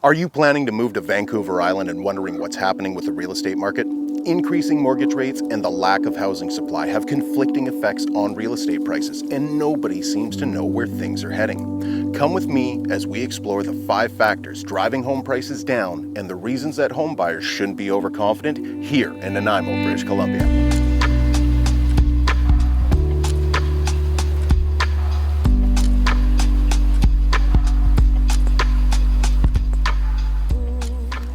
Are you planning to move to Vancouver Island and wondering what's happening with the real estate market? Increasing mortgage rates and the lack of housing supply have conflicting effects on real estate prices, and nobody seems to know where things are heading. Come with me as we explore the 5 factors driving home prices down and the reasons that home buyers shouldn't be overconfident here in Nanaimo, British Columbia.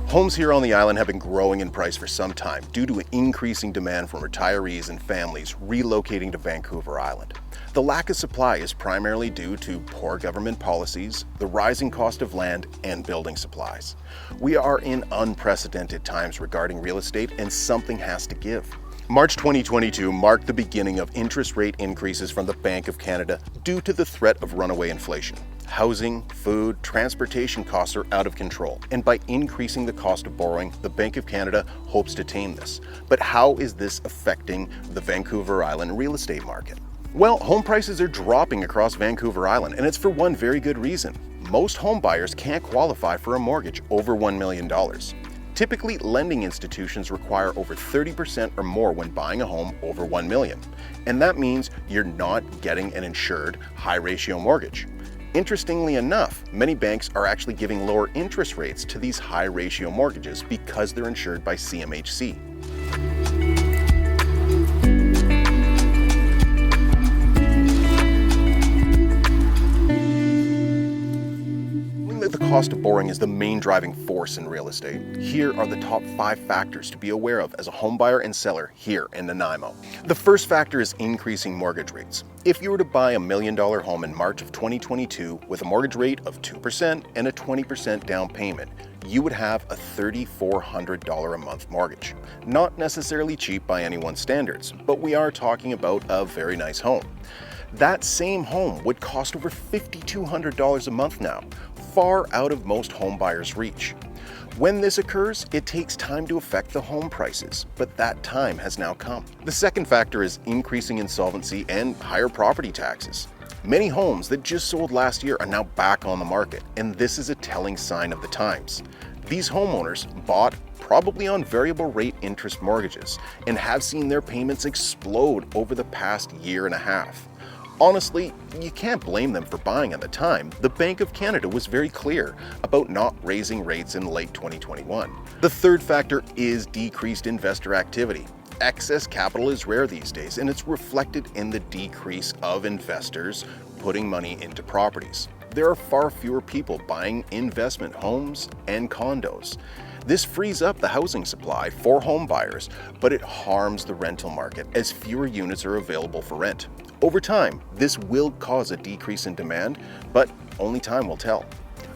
Homes here on the island have been growing in price for some time due to an increasing demand from retirees and families relocating to Vancouver Island. The lack of supply is primarily due to poor government policies, the rising cost of land, and building supplies. We are in unprecedented times regarding real estate, and something has to give. March 2022 marked the beginning of interest rate increases from the Bank of Canada due to the threat of runaway inflation. Housing, food, transportation costs are out of control, and by increasing the cost of borrowing, the Bank of Canada hopes to tame this. But how is this affecting the Vancouver Island real estate market? Well, home prices are dropping across Vancouver Island, and it's for one very good reason. Most home buyers can't qualify for a mortgage over $1 million. Typically, lending institutions require over 30% or more when buying a home over $1 million, and that means you're not getting an insured high-ratio mortgage. Interestingly enough, many banks are actually giving lower interest rates to these high-ratio mortgages because they're insured by CMHC. The cost of borrowing is the main driving force in real estate. Here are the top 5 factors to be aware of as a home buyer and seller here in Nanaimo. The first factor is increasing mortgage rates. If you were to buy a $1 million home in March of 2022 with a mortgage rate of 2% and a 20% down payment, you would have a $3,400 a month mortgage. Not necessarily cheap by anyone's standards, but we are talking about a very nice home. That same home would cost over $5,200 a month now, far out of most home buyers' reach. When this occurs, it takes time to affect the home prices, but that time has now come. The second factor is increasing insolvency and higher property taxes. Many homes that just sold last year are now back on the market, and this is a telling sign of the times. These homeowners bought probably on variable rate interest mortgages and have seen their payments explode over the past year and a half. Honestly, you can't blame them for buying at the time. The Bank of Canada was very clear about not raising rates in late 2021. The third factor is decreased investor activity. Excess capital is rare these days, and it's reflected in the decrease of investors putting money into properties. There are far fewer people buying investment homes and condos. This frees up the housing supply for home buyers, but it harms the rental market as fewer units are available for rent. Over time, this will cause a decrease in demand, but only time will tell.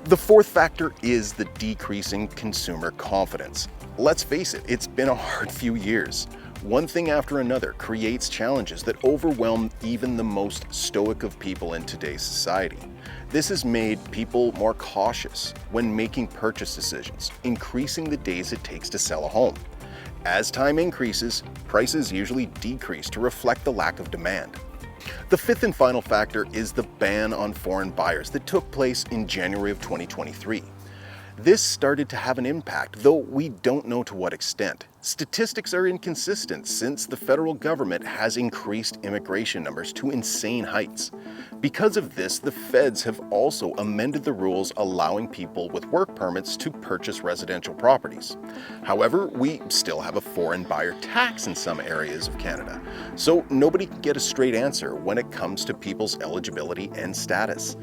The fourth factor is the decreasing consumer confidence. Let's face it, it's been a hard few years. One thing after another creates challenges that overwhelm even the most stoic of people in today's society. This has made people more cautious when making purchase decisions, increasing the days it takes to sell a home. As time increases, prices usually decrease to reflect the lack of demand. The fifth and final factor is the ban on foreign buyers that took place in January of 2023. This started to have an impact, though we don't know to what extent. Statistics are inconsistent since the federal government has increased immigration numbers to insane heights. Because of this, the feds have also amended the rules allowing people with work permits to purchase residential properties. However, we still have a foreign buyer tax in some areas of Canada, so nobody can get a straight answer when it comes to people's eligibility and status.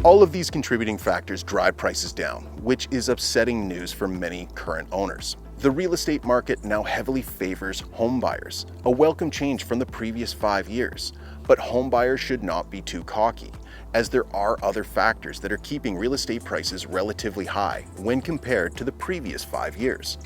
All of these contributing factors drive prices down, which is upsetting news for many current owners. The real estate market now heavily favors home buyers, a welcome change from the previous 5 years. But home buyers should not be too cocky, as there are other factors that are keeping real estate prices relatively high when compared to the previous 5 years.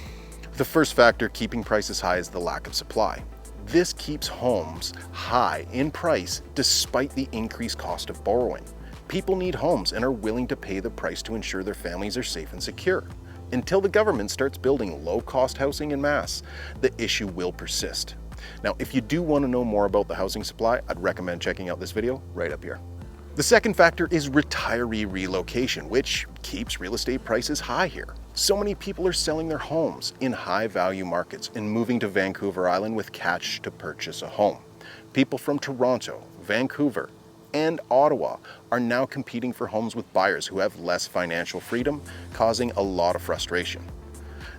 The first factor keeping prices high is the lack of supply. This keeps homes high in price despite the increased cost of borrowing. People need homes and are willing to pay the price to ensure their families are safe and secure. Until the government starts building low-cost housing en masse, the issue will persist. Now, if you do want to know more about the housing supply, I'd recommend checking out this video right up here. The second factor is retiree relocation, which keeps real estate prices high here. So many people are selling their homes in high-value markets and moving to Vancouver Island with cash to purchase a home. People from Toronto, Vancouver, and Ottawa are now competing for homes with buyers who have less financial freedom, causing a lot of frustration.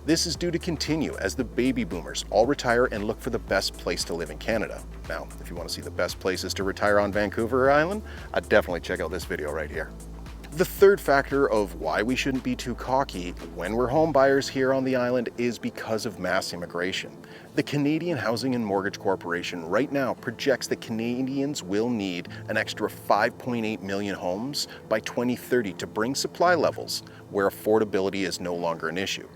This is due to continue as the baby boomers all retire and look for the best place to live in Canada. Now, if you want to see the best places to retire on Vancouver Island, I'd definitely check out this video right here. The third factor of why we shouldn't be too cocky when we're home buyers here on the island is because of mass immigration. The Canadian Housing and Mortgage Corporation right now projects that Canadians will need an extra 5.8 million homes by 2030 to bring supply levels where affordability is no longer an issue.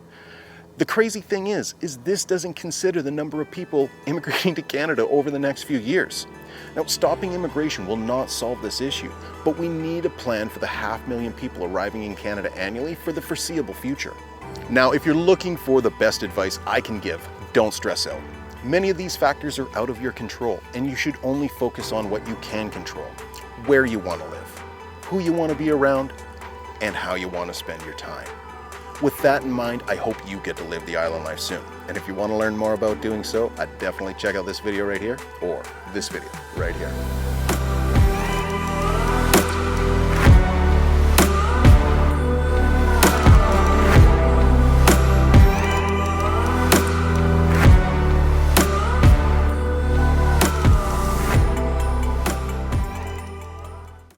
The crazy thing is this doesn't consider the number of people immigrating to Canada over the next few years. Now, stopping immigration will not solve this issue, but we need a plan for the 500,000 people arriving in Canada annually for the foreseeable future. Now, if you're looking for the best advice I can give, don't stress out. Many of these factors are out of your control, and you should only focus on what you can control: where you want to live, who you want to be around, and how you want to spend your time. With that in mind, I hope you get to live the island life soon. And if you want to learn more about doing so, I'd definitely check out this video right here, or this video right here.